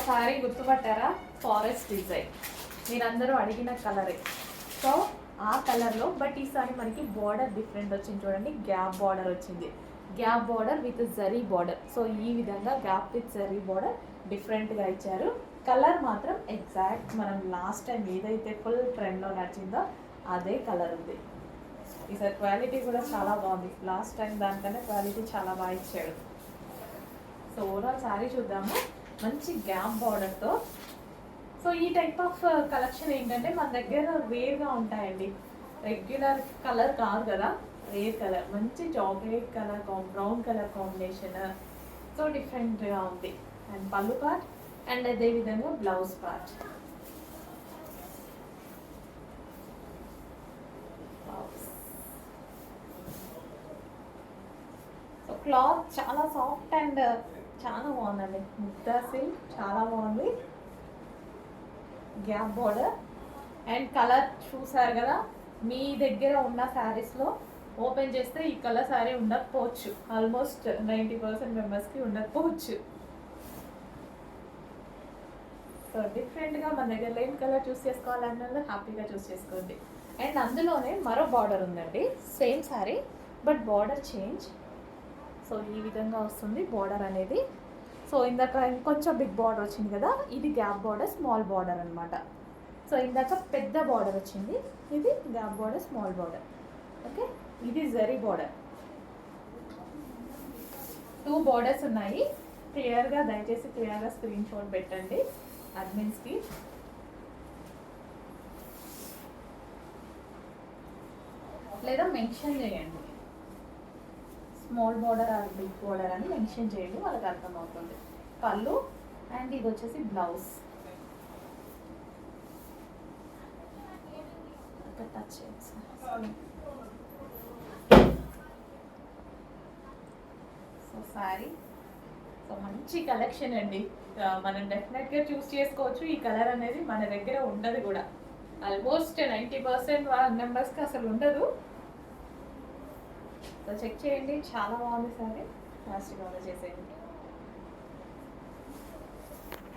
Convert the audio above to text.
Sorry గుర్తుపట్టారా? Forest design మీరందరూ అడిగిన కలరే. సో ఆ కలర్లో బట్ ఈసారి మనకి బార్డర్ డిఫరెంట్ వచ్చింది చూడండి. గ్యాప్ బార్డర్ వచ్చింది, gap border with zari border. So ఈ విధంగా గ్యాప్ విత్ జరీ బార్డర్ డిఫరెంట్గా ఇచ్చారు. కలర్ మాత్రం ఎగ్జాక్ట్ మనం లాస్ట్ టైం ఏదైతే ఫుల్ ట్రెండ్లో నచ్చిందో అదే కలర్ ఉంది. ఈసారి క్వాలిటీ కూడా చాలా బాగుంది. లాస్ట్ టైం దానికన్నా క్వాలిటీ చాలా బాగా ఇచ్చాడు. సో ఓవరాల్ శారీ చూద్దాము. మంచి గ్యాప్ బార్డర్తో. సో ఈ టైప్ ఆఫ్ కలెక్షన్ ఏంటంటే మన దగ్గర రేర్గా ఉంటాయండి. రెగ్యులర్ కలర్ కాదు కదా, రేర్ కలర్. మంచి chocolate colour, brown colour combination. So డిఫరెంట్గా ఉంది. అండ్ పళ్ళు పార్ట్ అండ్ అదేవిధంగా బ్లౌజ్ పార్ట్. సో క్లాత్ చాలా సాఫ్ట్ అండ్ చాలా బాగుందండి. ముద్దా సిల్క్ చాలా బాగుంది. గ్యాప్ బార్డర్ అండ్ కలర్ చూసారు కదా. మీ దగ్గర ఉన్న శారీస్లో ఓపెన్ చేస్తే ఈ కలర్ శారీ ఉండకపోవచ్చు. ఆల్మోస్ట్ 90% మెంబర్స్కి ఉండకపోవచ్చు. సో డిఫరెంట్గా మన దగ్గర లేని కలర్ చూస్ చేసుకోవాలన్నది హ్యాపీగా చూస్ చేసుకోండి. అండ్ అందులోనే మరో బార్డర్ ఉందండి. Same sari but border change. So ఈ విధంగా వస్తుంది బార్డర్ అనేది. సో ఇందాక ఇంకొంచెం బిగ్ బార్డర్ వచ్చింది కదా, ఇది గ్యాప్ బార్డర్ స్మాల్ బార్డర్ అనమాట. సో ఇందాక పెద్ద బార్డర్ వచ్చింది, ఇది gap border small border. Okay, ఇది జరీ బార్డర్. 2 బార్డర్స్ ఉన్నాయి. క్లియర్గా దయచేసి క్లియర్గా స్క్రీన్ షాట్ పెట్టండి అడ్మిన్స్కి. లేదా మెన్షన్ చేయండి small border or big border అని మెన్షన్ చేయండి, వాళ్ళకి అర్థమవుతుంది. పళ్ళు అండ్ ఇది వచ్చేసి blouse. Touch so sari. So మంచి కలెక్షన్ అండి. మనం డెఫినెట్గా చూస్ చేసుకోవచ్చు. ఈ కలర్ అనేది మన దగ్గర ఉండదు కూడా. ఆల్మోస్ట్ 90% మెంబర్స్కి అసలు ఉండదు. సో చెక్ చేయండి, చాలా బాగుంది సారీ. లాస్ట్గా ఆర్డర్ చేసేయండి.